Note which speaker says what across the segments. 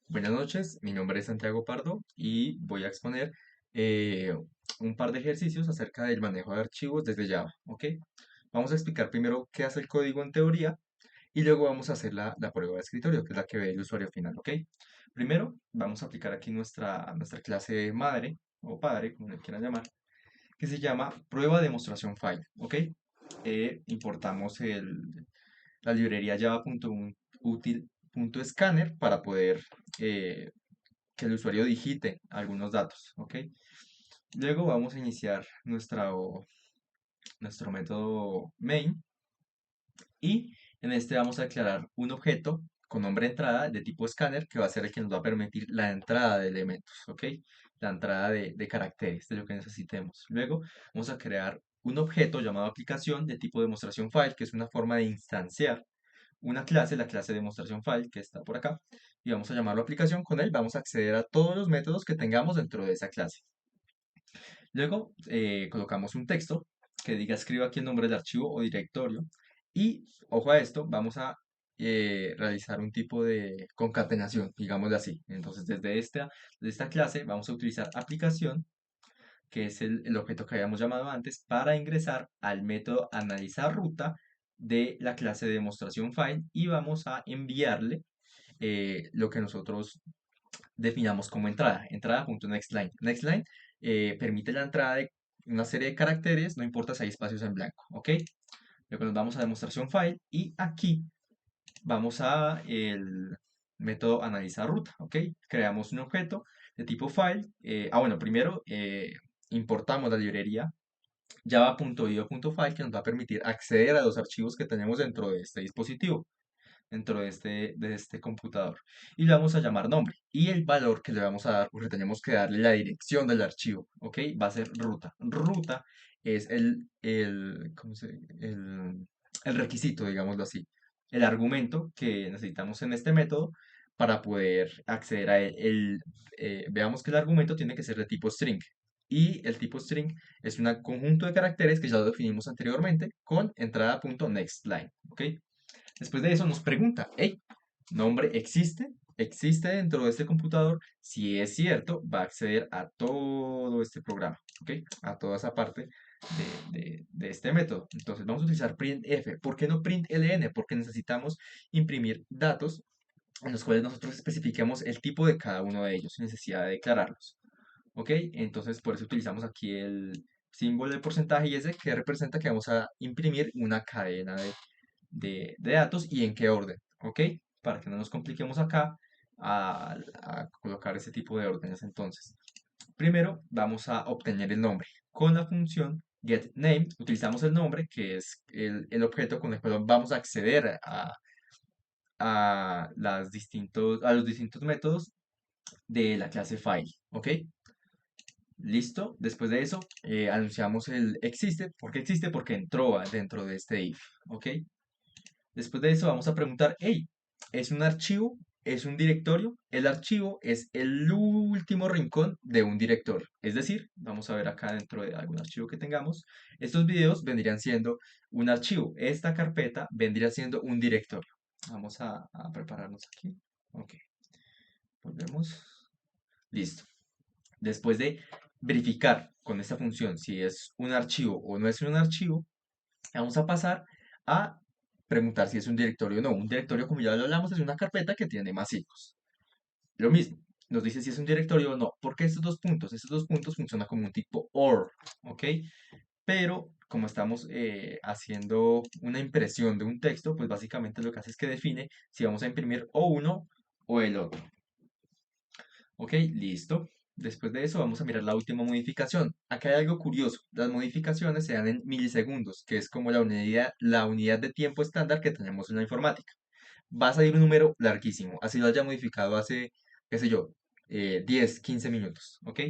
Speaker 1: Buenas noches, mi nombre es Santiago Pardo y voy a exponer eh, un par de ejercicios acerca del manejo de archivos desde Java, ¿ok? Vamos a explicar primero qué hace el código en teoría y luego vamos a hacer la prueba de escritorio, que es la que ve el usuario final, ¿ok? Primero vamos a aplicar aquí nuestra clase madre o padre, como le quieran llamar, que se llama prueba demostración file, ¿ok? Importamos la librería java.util.scanner para poder eh, que el usuario digite algunos datos, ¿ok? Luego vamos a iniciar nuestro método main y en este vamos a declarar un objeto con nombre entrada de tipo scanner que va a ser el que nos va a permitir la entrada de elementos, ¿ok? La entrada de caracteres, de lo que necesitemos. Luego vamos a crear un objeto llamado aplicación de tipo demostración file, que es una forma de instanciar una clase, la clase demostración file, que está por acá, y vamos a llamarlo aplicación. Con él vamos a acceder a todos los métodos que tengamos dentro de esa clase. Luego colocamos un texto que diga escriba aquí el nombre del archivo o directorio y, ojo a esto, vamos a realizar un tipo de concatenación, digámoslo así. Entonces, desde esta clase vamos a utilizar aplicación, que es el objeto que habíamos llamado antes, para ingresar al método analizar ruta de la clase de demostración file y vamos a enviarle lo que nosotros definamos como entrada, entrada.nextLine. NextLine permite la entrada de una serie de caracteres, no importa si hay espacios en blanco, ¿ok? Luego nos vamos a demostración file y aquí vamos a el método analizar ruta, ¿ok? Creamos un objeto de tipo file. Bueno, primero importamos la librería java.io.file que nos va a permitir acceder a los archivos que tenemos dentro de este dispositivo, dentro de este computador. Y le vamos a llamar nombre. Y el valor que le vamos a dar, porque tenemos que darle la dirección del archivo, ¿ok? Va a ser ruta. Ruta es ¿cómo el requisito, digámoslo así. El argumento que necesitamos en este método para poder acceder a él. Veamos que el argumento tiene que ser de tipo string. Y el tipo string es un conjunto de caracteres que ya lo definimos anteriormente con entrada.nextLine, ¿ok? Después de eso nos pregunta, hey, ¿nombre existe? ¿Existe dentro de este computador? Si es cierto, va a acceder a todo este programa, ¿ok? A toda esa parte de este método. Entonces vamos a utilizar printf. ¿Por qué no println? Porque necesitamos imprimir datos en los cuales nosotros especifiquemos el tipo de cada uno de ellos sin necesidad de declararlos, ¿ok? Entonces por eso utilizamos aquí el símbolo de porcentaje y ese que representa que vamos a imprimir una cadena de datos y en qué orden, ¿ok? Para que no nos compliquemos acá a colocar ese tipo de órdenes. Entonces, primero vamos a obtener el nombre. Con la función getName utilizamos el nombre, que es el objeto con el cual vamos a acceder a los distintos métodos de la clase file, ¿ok? Listo. Después de eso, anunciamos el existe. ¿Por qué existe? Porque entró dentro de este if, ¿ok? Después de eso vamos a preguntar, hey, ¿es un archivo? ¿Es un directorio? El archivo es el último rincón de un directorio. Es decir, vamos a ver acá dentro de algún archivo que tengamos, estos videos vendrían siendo un archivo. Esta carpeta vendría siendo un directorio. Vamos a prepararnos aquí. Ok, volvemos. Listo. Después de verificar con esta función si es un archivo o no es un archivo, vamos a pasar a preguntar si es un directorio o no. Un directorio, como ya lo hablamos, es una carpeta que tiene más hijos. Lo mismo, nos dice si es un directorio o no. ¿Por qué estos dos puntos? Estos dos puntos funcionan como un tipo OR, ¿ok? Pero como estamos haciendo una impresión de un texto, pues básicamente lo que hace es que define si vamos a imprimir o uno o el otro. Ok, listo. Después de eso vamos a mirar la última modificación. Acá hay algo curioso. Las modificaciones se dan en milisegundos, que es como la unidad de tiempo estándar que tenemos en la informática. Va a salir un número larguísimo, así lo haya modificado hace, qué sé yo, 10, 15 minutos, ¿ok?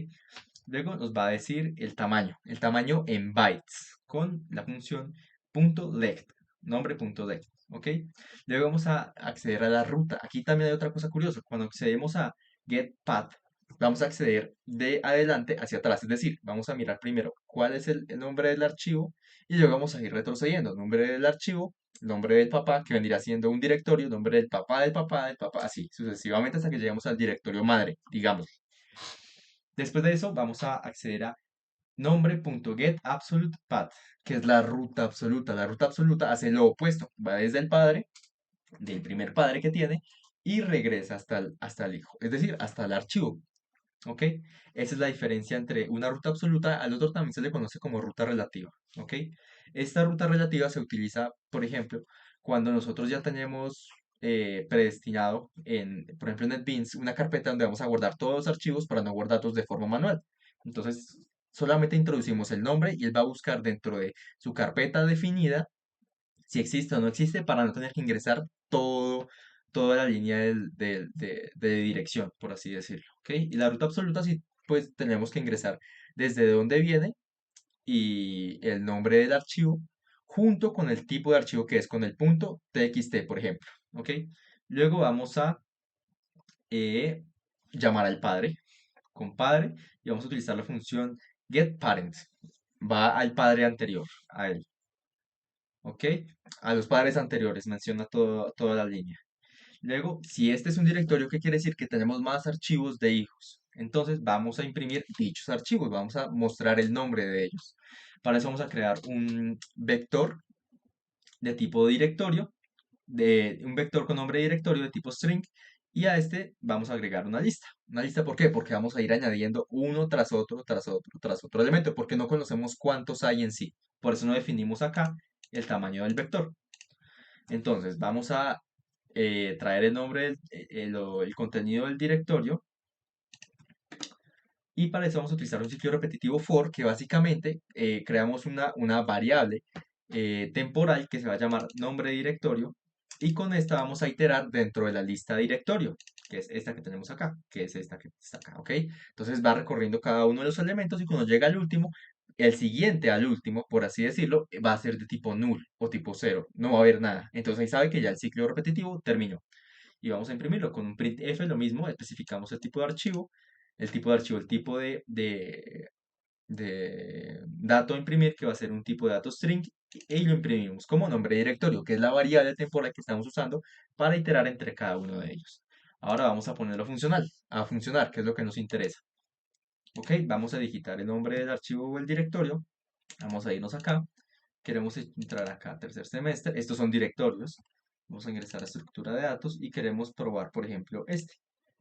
Speaker 1: Luego nos va a decir el tamaño en bytes, con la función .left, nombre .left, ¿ok? Luego vamos a acceder a la ruta. Aquí también hay otra cosa curiosa. Cuando accedemos a getPath, vamos a acceder de adelante hacia atrás, es decir, vamos a mirar primero cuál es el nombre del archivo y luego vamos a ir retrocediendo. Nombre del archivo, nombre del papá, que vendría siendo un directorio, nombre del papá, del papá, del papá, así sucesivamente hasta que lleguemos al directorio madre, digamos. Después de eso, vamos a acceder a nombre.getAbsolutePath, que es la ruta absoluta. La ruta absoluta hace lo opuesto, va desde el padre, del primer padre que tiene, y regresa hasta el hijo, es decir, hasta el archivo. ¿Ok? Esa es la diferencia entre una ruta absoluta, al otro también se le conoce como ruta relativa. ¿Ok? Esta ruta relativa se utiliza, por ejemplo, cuando nosotros ya tenemos predestinado, por ejemplo, en NetBeans, una carpeta donde vamos a guardar todos los archivos para no guardarlos de forma manual. Entonces, solamente introducimos el nombre y él va a buscar dentro de su carpeta definida si existe o no existe para no tener que ingresar toda la línea de dirección, por así decirlo, ¿ok? Y la ruta absoluta sí, pues tenemos que ingresar desde dónde viene y el nombre del archivo junto con el tipo de archivo que es con el punto txt, por ejemplo, ¿ok? Luego vamos a eh, llamar al padre, con padre, y vamos a utilizar la función getParent. Va al padre anterior, a él. ¿Ok? A los padres anteriores, menciona toda la línea. Luego, si este es un directorio, ¿qué quiere decir? Que tenemos más archivos de hijos. Entonces, vamos a imprimir dichos archivos, vamos a mostrar el nombre de ellos. Para eso vamos a crear un vector de tipo directorio, un vector con nombre de directorio de tipo string, y a este vamos a agregar una lista. ¿Una lista por qué? Porque vamos a ir añadiendo uno tras otro, tras otro, tras otro elemento, porque no conocemos cuántos hay en sí. Por eso no definimos acá el tamaño del vector. Entonces, vamos a traer el nombre, el contenido del directorio, y para eso vamos a utilizar un ciclo repetitivo for, que básicamente creamos una variable temporal que se va a llamar nombre directorio, y con esta vamos a iterar dentro de la lista directorio, que es esta que tenemos acá, que es esta que está acá, ¿ok? Entonces va recorriendo cada uno de los elementos y cuando llega al último, el siguiente al último, por así decirlo, va a ser de tipo null o tipo cero, no va a haber nada. Entonces ahí sabe que ya el ciclo repetitivo terminó. Y vamos a imprimirlo con un printf, lo mismo, especificamos el tipo de archivo, el tipo de dato a imprimir, que va a ser un tipo de dato string, y lo imprimimos como nombre de directorio, que es la variable temporal que estamos usando para iterar entre cada uno de ellos. Ahora vamos a ponerlo a funcionar, que es lo que nos interesa. Ok, vamos a digitar el nombre del archivo o el directorio. Vamos a irnos acá. Queremos entrar acá, tercer semestre. Estos son directorios. Vamos a ingresar a estructura de datos y queremos probar, por ejemplo,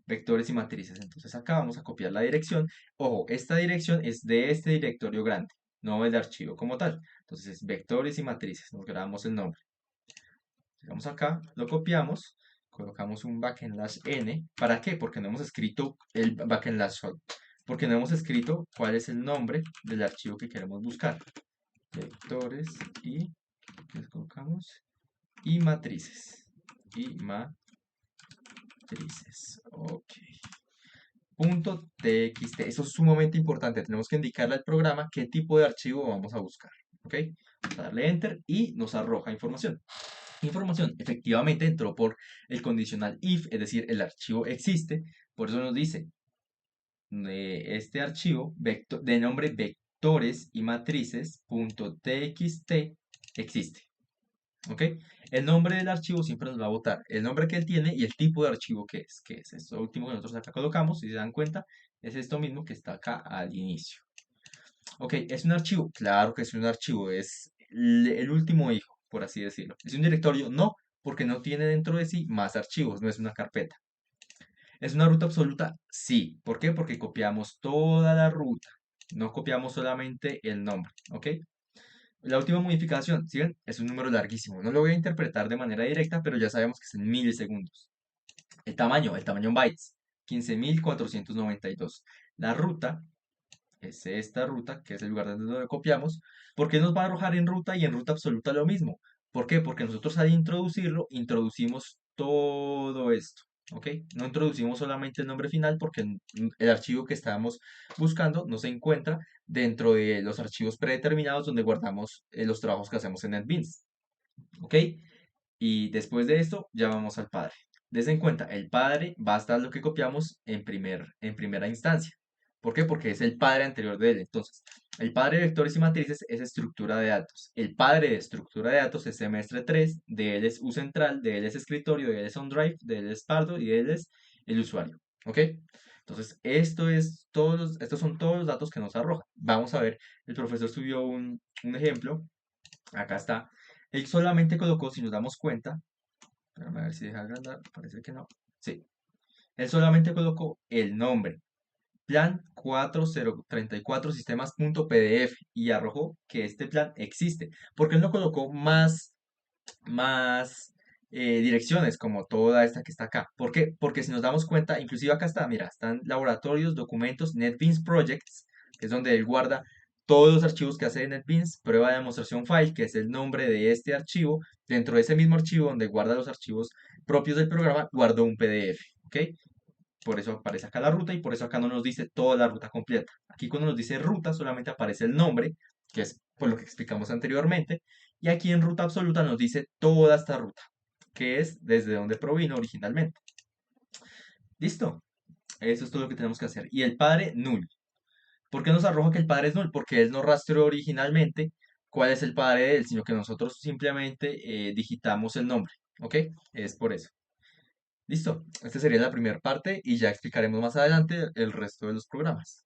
Speaker 1: vectores y matrices. Entonces acá vamos a copiar la dirección. Ojo, esta dirección es de este directorio grande, no el archivo como tal. Entonces es vectores y matrices. Nos grabamos el nombre. Llegamos acá, lo copiamos, colocamos un n. ¿Para qué? Porque no hemos escrito el solo. Porque no hemos escrito cuál es el nombre del archivo que queremos buscar. Vectores y les colocamos y matrices. Y matrices. Ok. Punto .txt. Eso es sumamente importante. Tenemos que indicarle al programa qué tipo de archivo vamos a buscar. Ok. Vamos a darle enter y nos arroja información. Información efectivamente entró por el condicional if, es decir, el archivo existe. Por eso nos dice este archivo de nombre vectores y matrices.txt existe. ¿Ok? El nombre del archivo siempre nos va a botar el nombre que él tiene y el tipo de archivo que es esto último que nosotros acá colocamos, si se dan cuenta, es esto mismo que está acá al inicio. Ok, ¿es un archivo? Claro que es un archivo, es el último hijo, por así decirlo. ¿Es un directorio? No, porque no tiene dentro de sí más archivos, no es una carpeta. ¿Es una ruta absoluta? Sí. ¿Por qué? Porque copiamos toda la ruta, no copiamos solamente el nombre, ¿ok? La última modificación, ¿sí ven? Es un número larguísimo. No lo voy a interpretar de manera directa, pero ya sabemos que es en milisegundos. El tamaño en bytes, 15.492. La ruta es esta ruta, que es el lugar desde donde copiamos. ¿Por qué nos va a arrojar en ruta y en ruta absoluta lo mismo? ¿Por qué? Porque nosotros al introducirlo, introducimos todo esto. ¿Ok? No introducimos solamente el nombre final porque el archivo que estábamos buscando no se encuentra dentro de los archivos predeterminados donde guardamos los trabajos que hacemos en NetBeans. ¿Ok? Y después de esto ya vamos al padre. Des en cuenta, el padre va a estar lo que copiamos en primera instancia. ¿Por qué? Porque es el padre anterior de él. Entonces, el padre de vectores y matrices es estructura de datos. El padre de estructura de datos es semestre 3, de él es uCentral, de él es escritorio, de él es OneDrive, de él es Pardo y de él es el usuario. ¿Ok? Entonces, estos son todos los datos que nos arroja. Vamos a ver, el profesor subió un ejemplo. Acá está. Él solamente colocó, si nos damos cuenta, espérame a ver si deja agrandar, parece que no. Sí, él solamente colocó el nombre, plan 4034 sistemas.pdf y arrojó que este plan existe, porque él no colocó más direcciones como toda esta que está acá. ¿Por qué? Porque si nos damos cuenta, inclusive acá está, mira, están laboratorios, documentos, NetBeans Projects, que es donde él guarda todos los archivos que hace NetBeans, prueba de demostración file, que es el nombre de este archivo. Dentro de ese mismo archivo donde guarda los archivos propios del programa, guardó un PDF, ¿ok? Por eso aparece acá la ruta y por eso acá no nos dice toda la ruta completa. Aquí cuando nos dice ruta solamente aparece el nombre, que es por lo que explicamos anteriormente, y aquí en ruta absoluta nos dice toda esta ruta, que es desde donde provino originalmente. ¿Listo? Eso es todo lo que tenemos que hacer. Y el padre, null. ¿Por qué nos arroja que el padre es null? Porque él no rastreó originalmente cuál es el padre de él, sino que nosotros simplemente digitamos el nombre. ¿Ok? Es por eso. Listo. Esta sería la primera parte y ya explicaremos más adelante el resto de los programas.